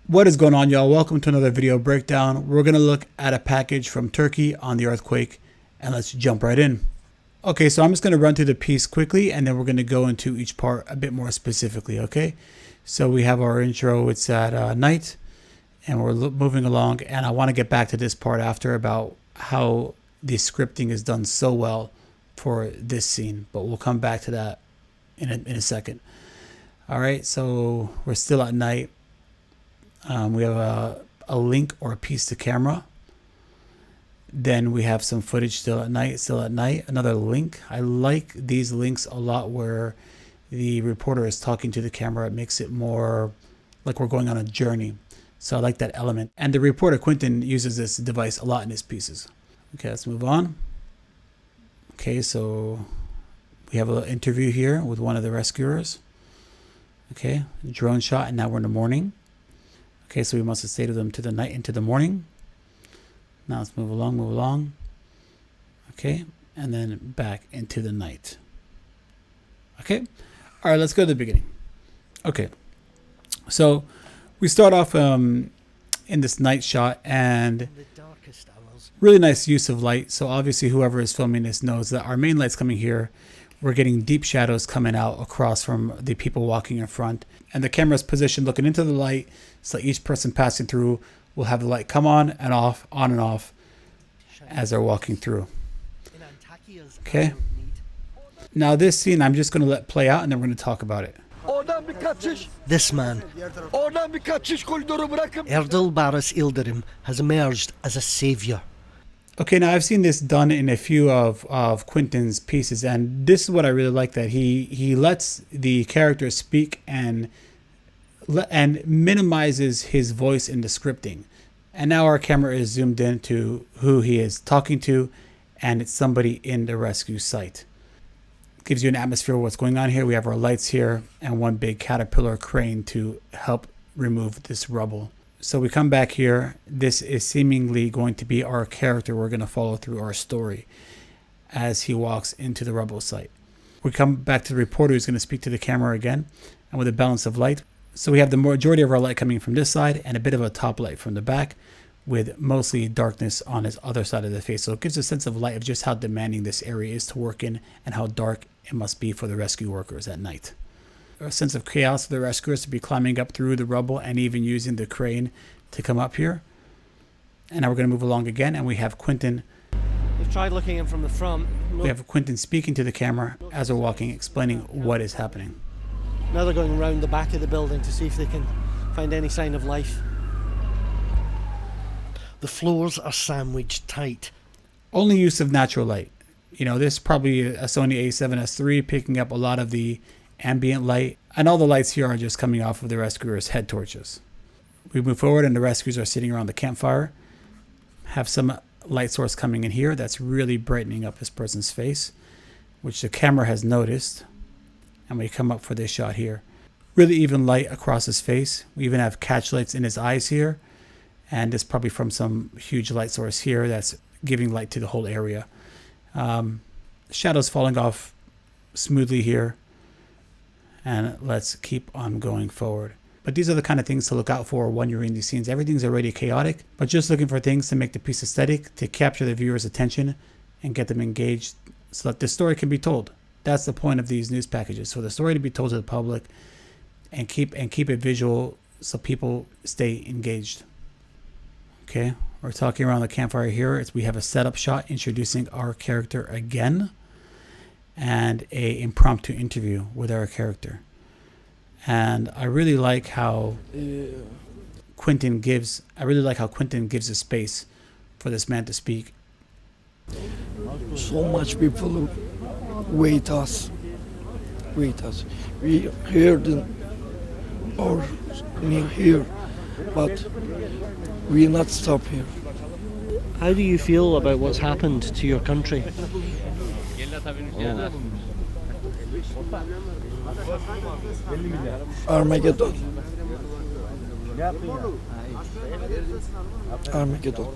What is going on, y'all? Welcome to another video breakdown. We're going to look at a package from Turkey on the earthquake, and let's jump right in. Okay, so I'm just going to run through the piece quickly, and then we're going to go into each part a bit more specifically, okay? So we have our intro. It's at night, and we're moving along, and I want to get back to this part after about how the scripting is done so well for this scene, but we'll come back to that in a second. All right, so we're still at night. We have a link or a piece to camera. Then we have some footage still at night, another link. I like these links a lot where the reporter is talking to the camera. It makes it more like we're going on a journey. So I like that element. And the reporter, Quentin, uses this device a lot in his pieces. Okay, let's move on. Okay, so we have a little interview here with one of the rescuers. Okay, drone shot, and now we're in the morning. Okay, so we must have stayed with them to the night into the morning. Now let's move along. Okay, and then back into the night. Okay, all right, let's go to the beginning. Okay, so we start off in this night shot, and really nice use of light. So obviously whoever is filming this knows that our main light's coming here. We're getting deep shadows coming out across from the people walking in front. And the camera's positioned looking into the light, so each person passing through will have the light come on and off as they're walking through. Okay. Now this scene I'm just going to let play out, and then we're going to talk about it. This man, Erdal Barras Ildirim, has emerged as a saviour. Okay, now I've seen this done in a few of Quentin's pieces, and this is what I really like, that he lets the character speak and minimizes his voice in the scripting. And now our camera is zoomed into who he is talking to, and it's somebody in the rescue site. Gives you an atmosphere of what's going on here. We have our lights here and one big caterpillar crane to help remove this rubble. So we come back here. This is seemingly going to be our character. We're going to follow through our story as he walks into the rubble site. We come back to the reporter who's going to speak to the camera again, and with a balance of light. So we have the majority of our light coming from this side and a bit of a top light from the back, with mostly darkness on his other side of the face. So it gives a sense of light of just how demanding this area is to work in and how dark it must be for the rescue workers at night. A sense of chaos for the rescuers to be climbing up through the rubble and even using the crane to come up here. And now we're going to move along again, and we have Quentin. We've tried looking in from the front. We have Quentin speaking to the camera as we're walking, explaining what is happening. Now they're going around the back of the building to see if they can find any sign of life. The floors are sandwiched tight. Only use of natural light. You know, this is probably a Sony a7S III picking up a lot of the ambient light, and all the lights here are just coming off of the rescuers' head torches. We move forward, and the rescuers are sitting around the campfire. Have some light source coming in here that's really brightening up this person's face, which the camera has noticed. And we come up for this shot here. Really even light across his face. We even have catch lights in his eyes here, and it's probably from some huge light source here that's giving light to the whole area. Shadows falling off smoothly here. And let's keep on going forward. But these are the kind of things to look out for when you're in these scenes. Everything's already chaotic, but just looking for things to make the piece aesthetic, to capture the viewer's attention and get them engaged so that the story can be told. That's the point of these news packages. So the story to be told to the public, and keep it visual so people stay engaged. Okay, we're talking around the campfire here. We have a setup shot introducing our character again, and a impromptu interview with our character. And I really like how Quentin gives a space for this man to speak. So much people wait us. We heard or near here, but we not stop here. How do you feel about what's happened to your country? Armageddon. Armageddon.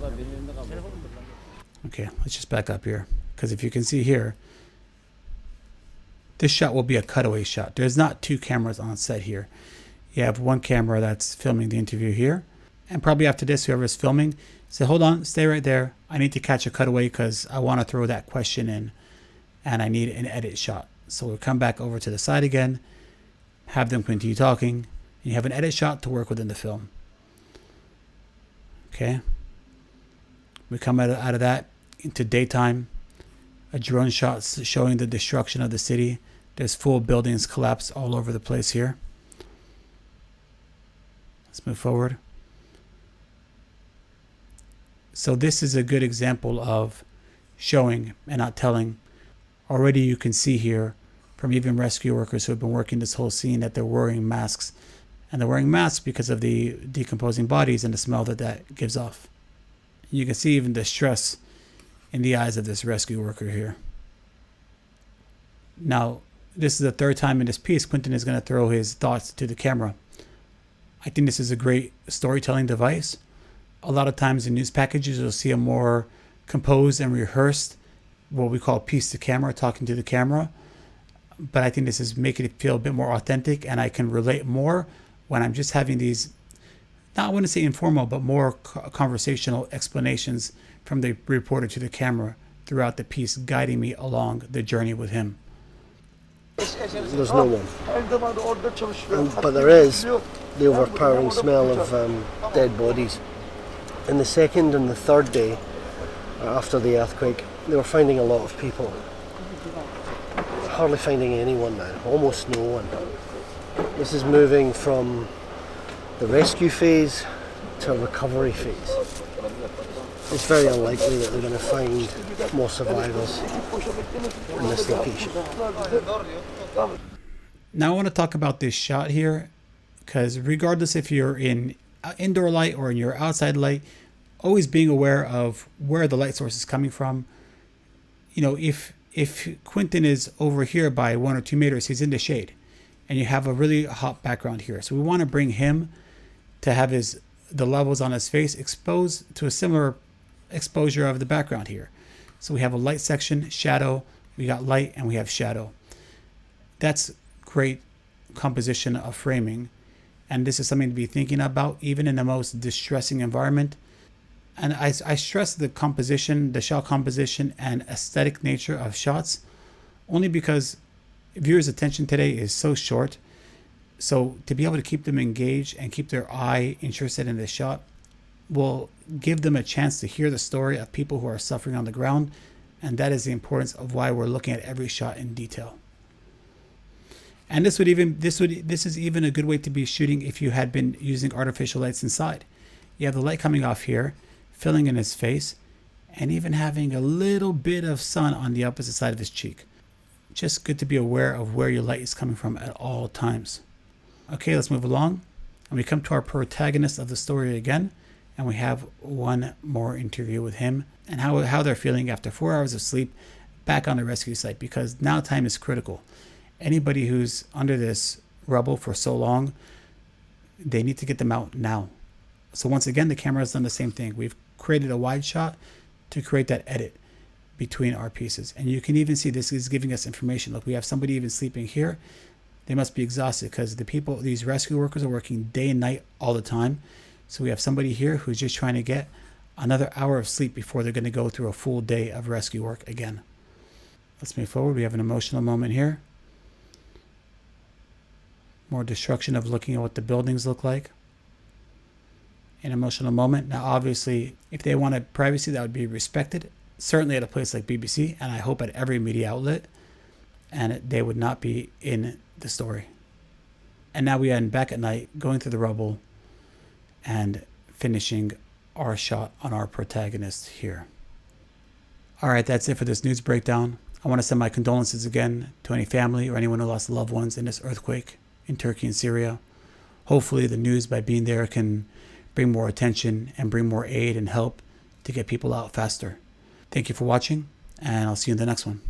Okay, let's just back up here, because if you can see here, this shot will be a cutaway shot. There's not two cameras on set here. You have one camera that's filming the interview here. And probably after this, whoever's filming, say, hold on, stay right there. I need to catch a cutaway because I want to throw that question in and I need an edit shot. So we'll come back over to the side again, have them continue talking, and you have an edit shot to work within the film. Okay. We come out of that into daytime. A drone shot showing the destruction of the city. There's full buildings collapsed all over the place here. Let's move forward. So this is a good example of showing and not telling. Already you can see here from even rescue workers who have been working this whole scene that they're wearing masks. And they're wearing masks because of the decomposing bodies and the smell that gives off. You can see even the stress in the eyes of this rescue worker here. Now, this is the third time in this piece Quentin is going to throw his thoughts to the camera. I think this is a great storytelling device. A lot of times in news packages, you'll see a more composed and rehearsed, what we call piece to camera, talking to the camera. But I think this is making it feel a bit more authentic, and I can relate more when I'm just having these, not I want to say informal, but more conversational explanations from the reporter to the camera throughout the piece, guiding me along the journey with him. There's no one. But there is the overpowering smell of dead bodies. In the second and the third day after the earthquake, they were finding a lot of people. Hardly finding anyone now, almost no one. This is moving from the rescue phase to a recovery phase. It's very unlikely that they're going to find more survivors in this location. Now I want to talk about this shot here, because regardless if you're in indoor light or in your outside light, always being aware of where the light source is coming from. You know, if Quentin is over here by 1 or 2 meters, he's in the shade, and you have a really hot background here. So we want to bring him to have the levels on his face exposed to a similar exposure of the background here. So we have a light section, shadow, we got light, and we have shadow. That's great composition of framing, and this is something to be thinking about even in the most distressing environment. And I stress the composition, the shot composition and aesthetic nature of shots, only because viewers' attention today is so short. So to be able to keep them engaged and keep their eye interested in the shot will give them a chance to hear the story of people who are suffering on the ground. And that is the importance of why we're looking at every shot in detail. And this is even a good way to be shooting if you had been using artificial lights inside. You have the light coming off here, filling in his face, and even having a little bit of sun on the opposite side of his cheek. Just good to be aware of where your light is coming from at all times. Okay, let's move along. And we come to our protagonist of the story again, and we have one more interview with him and how they're feeling after 4 hours of sleep back on the rescue site, because now time is critical. Anybody who's under this rubble for so long, they need to get them out now. So once again, the camera has done the same thing. We've created a wide shot to create that edit between our pieces. And you can even see this is giving us information. Look, we have somebody even sleeping here. They must be exhausted because these rescue workers are working day and night all the time. So we have somebody here who's just trying to get another hour of sleep before they're going to go through a full day of rescue work again. Let's move forward. We have an emotional moment here. More destruction of looking at what the buildings look like. An emotional moment. Now, obviously, if they wanted privacy, that would be respected. Certainly at a place like BBC, and I hope at every media outlet. And they would not be in the story. And now we end back at night, going through the rubble and finishing our shot on our protagonist here. All right, that's it for this news breakdown. I want to send my condolences again to any family or anyone who lost loved ones in this earthquake in Turkey and Syria. Hopefully the news, by being there, can bring more attention and bring more aid and help to get people out faster. Thank you for watching, and I'll see you in the next one.